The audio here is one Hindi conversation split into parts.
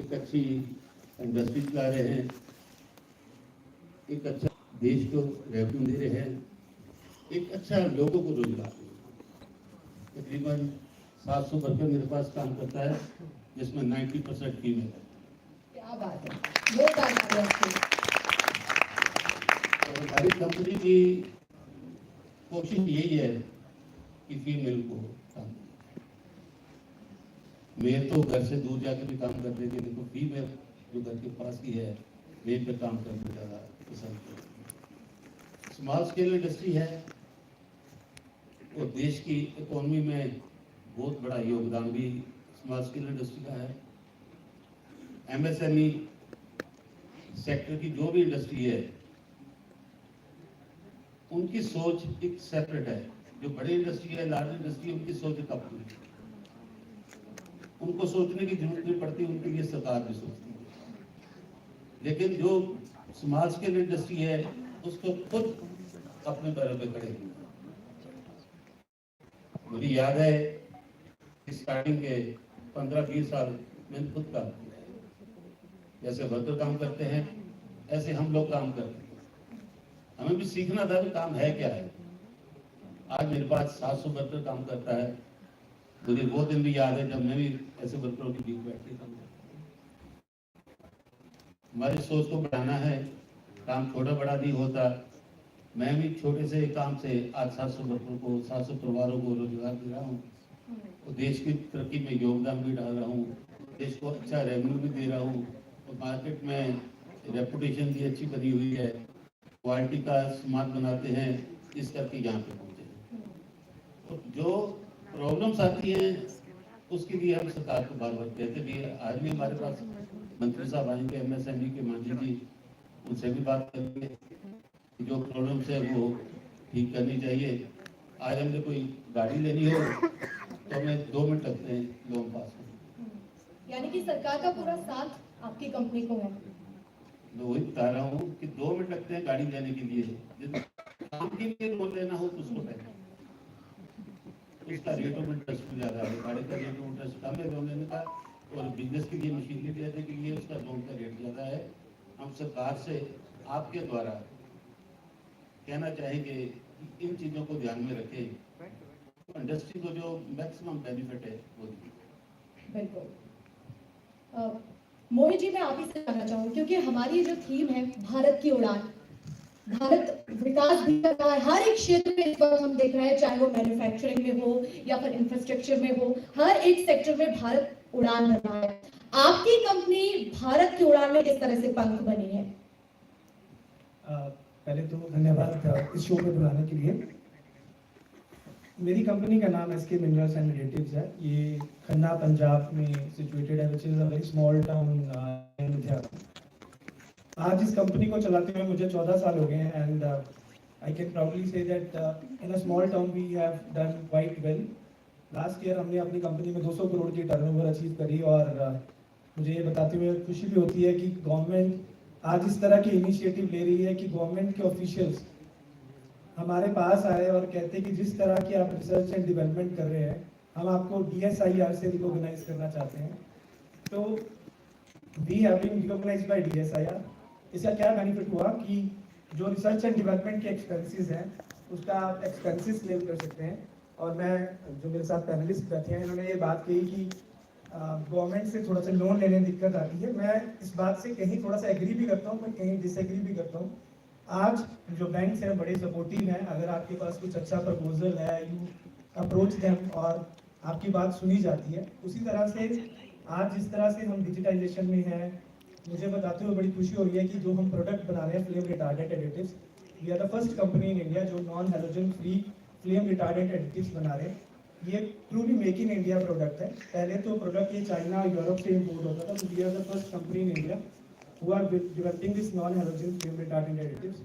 एक अच्छी इंडस्ट्री चला रहे हैं, एक अच्छा देश को रेवेन्यू दे रहे हैं, एक अच्छा लोगों को रोजगार। तकरीबन 700 वर्कर मेरे पास काम करता है, जिसमें 90% फीमेल है। क्या बात है, वो बात है। और हमारी कंपनी की कोशिश यही है कि फीमेल को काम मिले। मेल तो घर से दूर जाकर भी काम कर देते, लेकिन फीमेल जो घर के पास ही है मेल पे काम करना ज़्यादा पसंद करते। स्मॉल स्केल इंडस्ट्री है और देश की इकोनॉमी में बहुत बड़ा योगदान भी स्मॉल स्केल इंडस्ट्री का है। एमएसएमई सेक्टर की जो भी इंडस्ट्री है, उनकी सोच एक सेपरेट है। जो बड़ी इंडस्ट्री है, लार्ज इंडस्ट्री, उनकी सोच एक अपनी है। उनको सोचने की जरूरत नहीं पड़ती, उनके लिए सरकार भी सोचती है। लेकिन जो स्मॉल स्केल इंडस्ट्री है, उसको खुद अपने पैरों पे खड़े होना। मुझे याद है स्टार्टिंग के 15-20 साल मैंने खुद काम किया है। जैसे वर्कर काम करते हैं, ऐसे हम लोग काम करते हैं। हमें भी सीखना था कि काम है क्या है। आज मेरे पास 700 वर्कर काम करता है। मुझे वो दिन भी याद है जब मैं भी ऐसे वर्करों के बीच बैठ के काम करता हूँ। हमारी सोच को बढ़ाना है, काम छोटा बड़ा नहीं होता। मैं भी छोटे से काम से आज 700 वर्करों को, 700 परिवारों को रोजगार दे रहा हूँ और देश की तरक्की में योगदान भी डाल रहा हूँ। देश को अच्छा रेवेन्यू भी दे रहा हूँ और मार्केट में रेपुटेशन भी अच्छी बनी हुई है। क्वालिटी का सामान बनाते हैं, इस करके यहाँ पे पहुँचे हैं। और जो प्रॉब्लम्स आती हैं उसके लिए हम सरकार को बार बार कहते भी है। आज भी हमारे पास मंत्री साहब आएंगे, एमएसएमई के मांझी जी, उनसे भी बात करेंगे। जो प्रॉब्लम्स है वो ठीक करनी चाहिए। आज हमने कोई गाड़ी लेनी हो तो हमें 2 मिनट लगते हैं लोन पास होने। यानी कि सरकार का पूरा साथ आपकी कंपनी को है। मैं वही बता रहा हूँ कि 2 मिनट लगते हैं गाड़ी लेने के लिए। यदि काम के लिए लोन लेना हो तो उसको पहले उसका रेट ऑफ इंटरेस्ट ज्यादा है, गाड़ी का रेट ऑफ इंटरेस्ट कम है लोन लेने का, और बिजनेस के लिए, मशीनरी लेने के लिए उसका लोन का रेट ज्यादा है। हम सरकार से आपके द्वारा कहना चाहेंगे कि इन चीजों को ध्यान में रखें, इंडस्ट्री को जो मैक्सिमम बेनिफिट है वो दीजिए। बिल्कुल। मोहित जी, मैं आप ही से जानना चाहूंगी, क्योंकि हमारी जो थीम है भारत की उड़ान, भारत विकास भी कर रहा है हर एक क्षेत्र में। इस वक्त हम देख रहे हैं, चाहे वो मैन्युफैक्चरिंग में हो या फिर इंफ्रास्ट्रक्चर में हो, हर एक सेक्टर में भारत उड़ान भर रहा है। आपकी कंपनी भारत की उड़ान में किस तरह से पंख बनी है? पहले तो धन्यवाद इस शो में बुलाने के लिए। मेरी कंपनी का नाम एसके मिनरल्स एंड एडिटिव्स है। ये खन्ना पंजाब में सिचुएटेड है, which is a very small town in Ludhiana. आज इस कंपनी को चलाते हुए मुझे 14 साल हो गए हैं and I can proudly say that in a small town we have done quite well. Last year हमने अपनी कंपनी में 200 करोड़ की टर्नओवर अचीव करी और मुझे ये बताते हुए खुशी भी होती है कि गवर्नमेंट आज इस तरह की इनिशिएटिव ले रही है कि गवर्नमेंट के ऑफिशियल्स हमारे पास आए और कहते हैं कि जिस तरह की आप रिसर्च एंड डेवलपमेंट कर रहे हैं, हम आपको DSIR से रिकॉग्नाइज करना चाहते हैं। तो we have been recognised by DSIR। इसका क्या बेनिफिट हुआ कि जो रिसर्च एंड डेवलपमेंट के एक्सपेंसेस हैं उसका आप एक्सपेंसेस क्लेम कर सकते हैं। और मैं, जो मेरे साथ पैनलिस्ट बैठे हैं, इन्होंने ये बात कही कि गवर्नमेंट से थोड़ा सा लोन लेने में दिक्कत आती है। मैं इस बात से कहीं थोड़ा सा एग्री भी करता हूँ, मैं कहीं डिसएग्री भी करता हूँ। आज जो बैंक्स हैं बड़े सपोर्टिव हैं। अगर आपके पास कुछ अच्छा प्रपोजल है, यू अप्रोच देम और आपकी बात सुनी जाती है। उसी तरह से आज जिस तरह से हम डिजिटाइजेशन में हैं, मुझे बताते हुए बड़ी खुशी हो रही है कि जो हम प्रोडक्ट बना रहे हैं flame retardant additives, we are the first company in India जो non halogen free flame retardant additives बना रहे हैं। ये truly make in India product है। पहले तो प्रोडक्ट ये चाइना और यूरोप से इम्पोर्ट होता था, तो we are the first company in India who are developing this non-halogen flame retardant additives।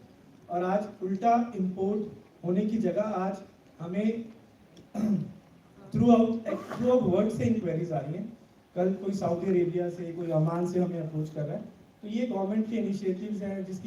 और आज उल्टा इंपोर्ट होने की जगह आज हमें थ्रू आउट वर्ल्ड से इंक्वायरीज आ रही हैं। कल कोई सऊदी अरेबिया से, कोई ओमान से हमें अप्रोच कर रहा है। तो ये गवर्नमेंट के इनिशिएटिव्स हैं जिसकी